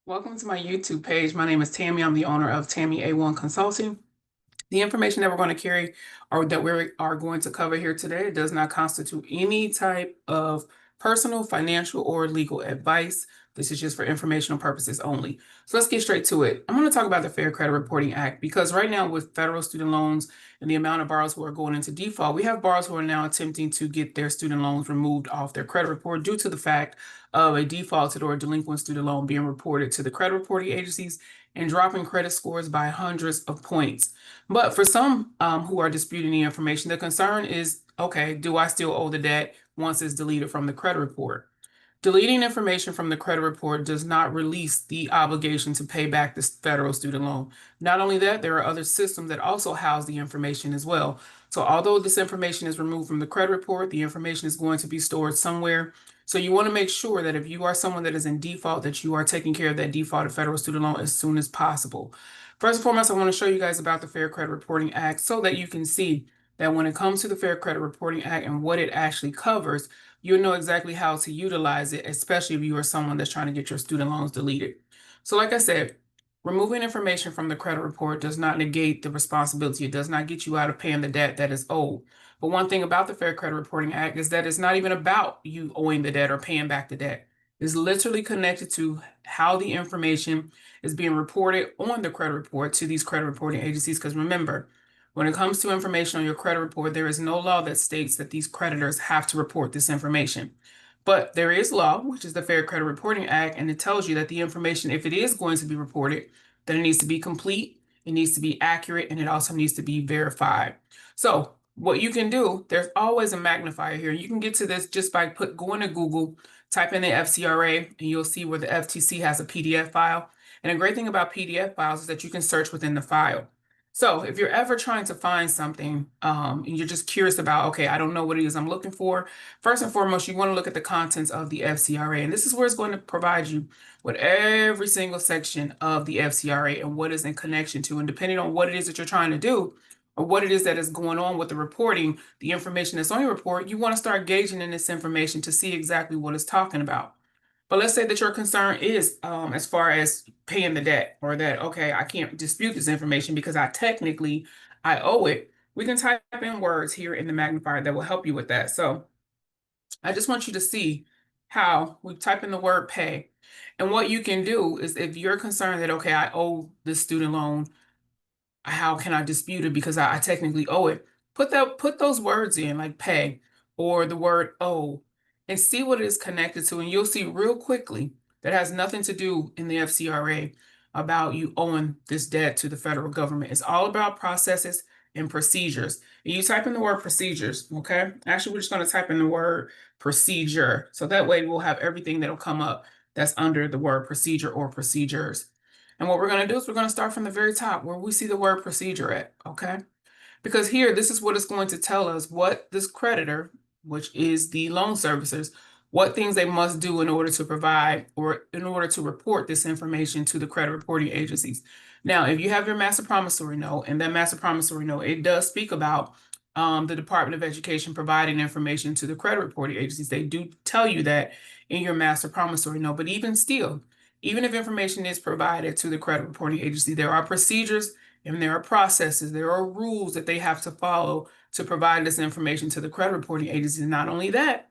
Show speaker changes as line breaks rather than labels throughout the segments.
Welcome to my YouTube page. My name is Tammy. I'm the owner of Tammy A1 Consulting. The information that we're going to carry or that we are going to cover here today does not constitute any type of personal, financial, or legal advice. This is just for informational purposes only. So let's get straight to it. I'm going to talk about the Fair Credit Reporting Act because right now with federal student loans and the amount of borrowers who are going into default, we have borrowers who are now attempting to get their student loans removed off their credit report due to the fact of a defaulted or delinquent student loan being reported to the credit reporting agencies and dropping credit scores by hundreds of points. But for some who are disputing the information, the concern is, okay, do I still owe the debt once it's deleted from the credit report? Deleting information from the credit report does not release the obligation to pay back the federal student loan. Not only that, there are other systems that also house the information as well. So although this information is removed from the credit report, the information is going to be stored somewhere. So you want to make sure that if you are someone that is in default, that you are taking care of that defaulted federal student loan as soon as possible. First and foremost, I want to show you guys about the Fair Credit Reporting Act so that you can see that when it comes to the Fair Credit Reporting Act and what it actually covers, you'll know exactly how to utilize it, especially if you are someone that's trying to get your student loans deleted. So like I said, removing information from the credit report does not negate the responsibility. It does not get you out of paying the debt that is owed. But one thing about the Fair Credit Reporting Act is that it's not even about you owing the debt or paying back the debt. It's literally connected to how the information is being reported on the credit report to these credit reporting agencies. Because remember, when it comes to information on your credit report, there is no law that states that these creditors have to report this information. But there is law, which is the Fair Credit Reporting Act, and it tells you that the information, if it is going to be reported, then it needs to be complete, it needs to be accurate, and it also needs to be verified. So what you can do, there's always a magnifier here. You can get to this just by going to Google, type in the FCRA, and you'll see where the FTC has a PDF file. And a great thing about PDF files is that you can search within the file. So if you're ever trying to find something and you're just curious about, okay, I don't know what it is I'm looking for, first and foremost, you want to look at the contents of the FCRA. And this is where it's going to provide you with every single section of the FCRA and what is in connection to. And depending on what it is that you're trying to do or what it is that is going on with the reporting, the information that's on your report, you want to start gauging in this information to see exactly what it's talking about. But let's say that your concern is as far as paying the debt or that, okay, I can't dispute this information because I owe it. We can type in words here in the magnifier that will help you with that. So I just want you to see how we type in the word pay. And what you can do is if you're concerned that, okay, I owe this student loan, how can I dispute it because I technically owe it? Put those words in like pay or the word owe and see what it is connected to. And you'll see real quickly that has nothing to do in the FCRA about you owing this debt to the federal government. It's all about processes and procedures. And you type in the word procedures, okay? Actually, we're just going to type in the word procedure. So that way we'll have everything that'll come up that's under the word procedure or procedures. And what we're going to do is we're going to start from the very top where we see the word procedure at, okay? Because here, this is what it's going to tell us what this creditor, which is the loan servicers, what things they must do in order to provide or in order to report this information to the credit reporting agencies. Now, if you have your master promissory note, and that master promissory note, it does speak about the Department of Education providing information to the credit reporting agencies. They do tell you that in your master promissory note, but even still, even if information is provided to the credit reporting agency, there are procedures and there are processes, there are rules that they have to follow to provide this information to the credit reporting agency. Not only that,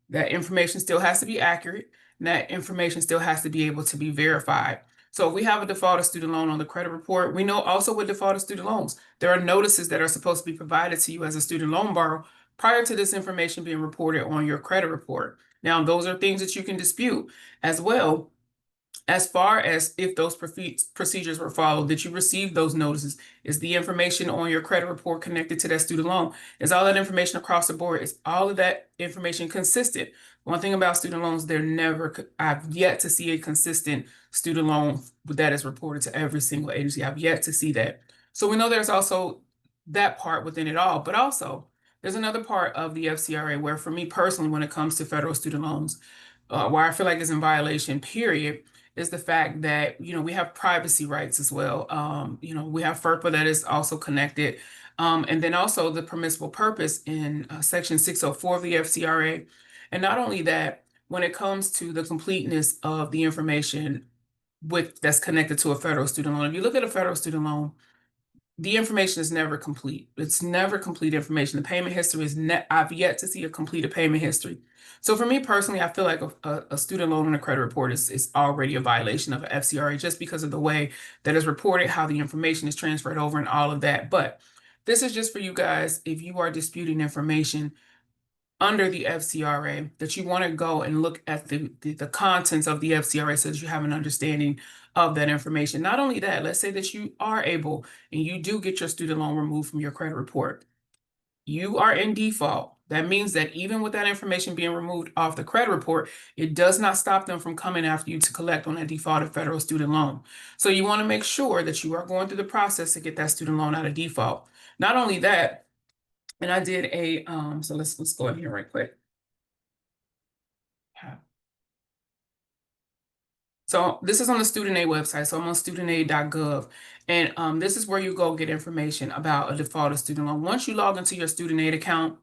that information still has to be accurate, and that information still has to be able to be verified. So if we have a defaulted student loan on the credit report, we know also with defaulted student loans, there are notices that are supposed to be provided to you as a student loan borrower prior to this information being reported on your credit report. Now, those are things that you can dispute as well as far as if those procedures were followed, that you received those notices. Is the information on your credit report connected to that student loan? Is all that information across the board? Is all of that information consistent? One thing about student loans, I've yet to see a consistent student loan that is reported to every single agency. I've yet to see that. So we know there's also that part within it all, but also there's another part of the FCRA where for me personally, when it comes to federal student loans, where I feel like it's in violation, period, is the fact that, we have privacy rights as well. We have FERPA that is also connected. And then also the permissible purpose in Section 604 of the FCRA. And not only that, when it comes to the completeness of the information that's connected to a federal student loan. If you look at a federal student loan, the information is never complete. It's never complete information. The payment history is I've yet to see a completed payment history. So for me personally, I feel like a student loan and a credit report is already a violation of FCRA just because of the way that is reported, how the information is transferred over, and all of that. But this is just for you guys if you are disputing information under the FCRA, that you want to go and look at the contents of the FCRA so that you have an understanding of that information. Not only that, let's say that you are able and you do get your student loan removed from your credit report. You are in default. That means that even with that information being removed off the credit report, it does not stop them from coming after you to collect on that defaulted federal student loan. So you want to make sure that you are going through the process to get that student loan out of default. Not only that, and I did a, so let's go in here right quick. So this is on the student aid website. So I'm on studentaid.gov. And this is where you go get information about a defaulted student loan. Once you log into your student aid account,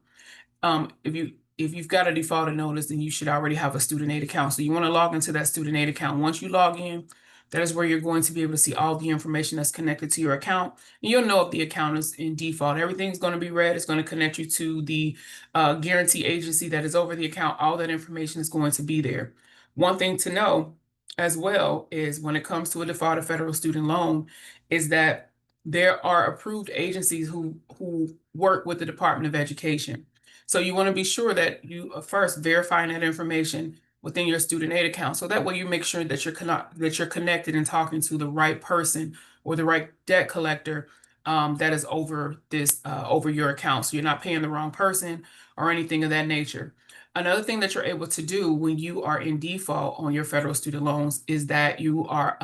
if you've got a defaulted notice, then you should already have a student aid account. So you want to log into that student aid account. Once you log in, that is where you're going to be able to see all the information that's connected to your account. And you'll know if the account is in default. Everything's going to be red. It's going to connect you to the guarantee agency that is over the account. All that information is going to be there. One thing to know as well is when it comes to a defaulted federal student loan is that there are approved agencies who work with the Department of Education. So you want to be sure that you first verifying that information within your student aid account. So that way you make sure that you're connected and talking to the right person or the right debt collector that is over this over your account. So you're not paying the wrong person or anything of that nature. Another thing that you're able to do when you are in default on your federal student loans is that you are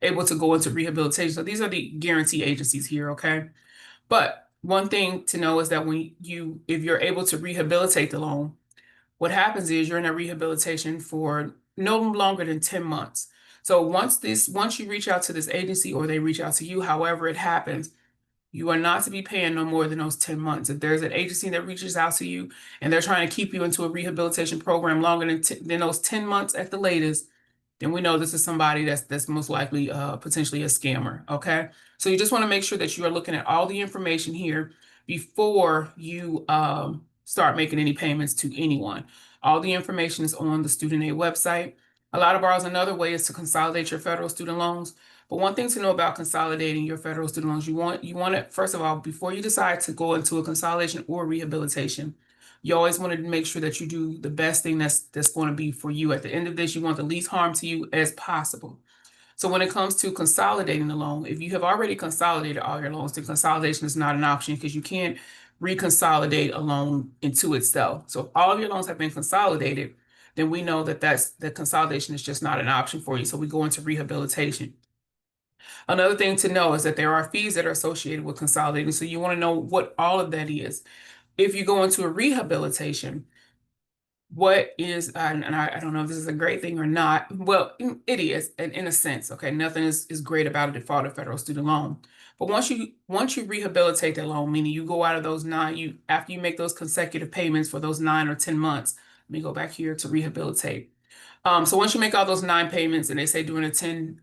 able to go into rehabilitation. So these are the guarantee agencies here, okay? But one thing to know is that if you're able to rehabilitate the loan, what happens is you're in a rehabilitation for no longer than 10 months. So once you reach out to this agency or they reach out to you, however it happens, you are not to be paying no more than those 10 months. If there's an agency that reaches out to you and they're trying to keep you into a rehabilitation program longer than those 10 months at the latest, then we know this is somebody that's most likely potentially a scammer, okay? So you just want to make sure that you are looking at all the information here before you start making any payments to anyone. All the information is on the student aid website. A lot of borrowers, another way is to consolidate your federal student loans. But one thing to know about consolidating your federal student loans, you want it, first of all, before you decide to go into a consolidation or rehabilitation, you always want to make sure that you do the best thing that's going to be for you. At the end of this, you want the least harm to you as possible. So when it comes to consolidating the loan, if you have already consolidated all your loans, then consolidation is not an option because you can't reconsolidate a loan into itself. So if all of your loans have been consolidated, then we know that the consolidation is just not an option for you. So we go into rehabilitation. Another thing to know is that there are fees that are associated with consolidating. So you want to know what all of that is. If you go into a rehabilitation, what is, and I don't know if this is a great thing or not. Well, it is, in a sense, okay? Nothing is great about a defaulted federal student loan. But once you rehabilitate that loan, meaning you go out of those after you make those consecutive payments for those 9 or 10 months, let me go back here to rehabilitate. So once you make all those 9 payments and they say during the 10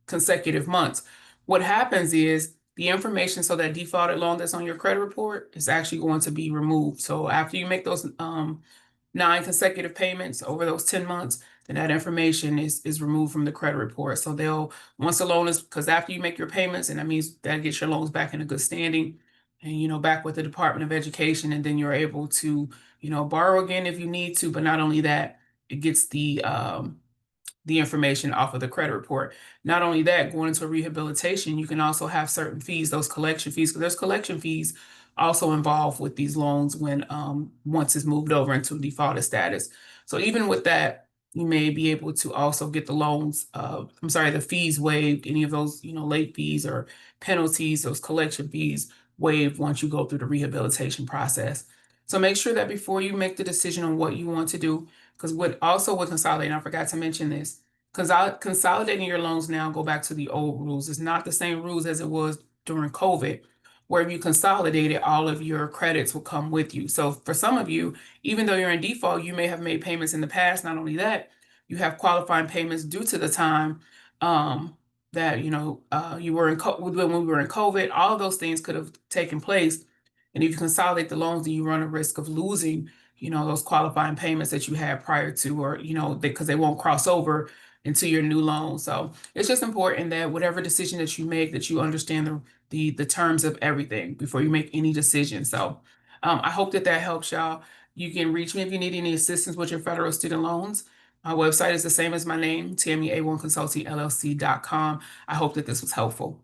consecutive months, what happens is the information, so that defaulted loan that's on your credit report is actually going to be removed. So after you make those 9 consecutive payments over those 10 months, then that information is removed from the credit report. So once the loan is, because after you make your payments, and that means that gets your loans back in a good standing and, back with the Department of Education, and then you're able to, borrow again if you need to. But not only that, it gets the information off of the credit report. Not only that, going into rehabilitation, you can also have certain fees, those collection fees, because there's collection fees also involved with these loans when once it's moved over into defaulted status. So even with that, you may be able to also get the fees waived, any of those, late fees or penalties, those collection fees waived once you go through the rehabilitation process. So make sure that before you make the decision on what you want to do, because with consolidating, I forgot to mention this, consolidating your loans now go back to the old rules. It's not the same rules as it was during COVID, where if you consolidated, all of your credits will come with you. So for some of you, even though you're in default, you may have made payments in the past. Not only that, you have qualifying payments due to the time that you were when we were in COVID, all of those things could have taken place. And if you consolidate the loans, then you run a risk of losing, those qualifying payments that you had prior to, or, because they won't cross over into your new loan. So it's just important that whatever decision that you make, that you understand the terms of everything before you make any decision. So I hope that that helps y'all. You can reach me if you need any assistance with your federal student loans. My website is the same as my name, TammyA1ConsultingLLC.com. I hope that this was helpful.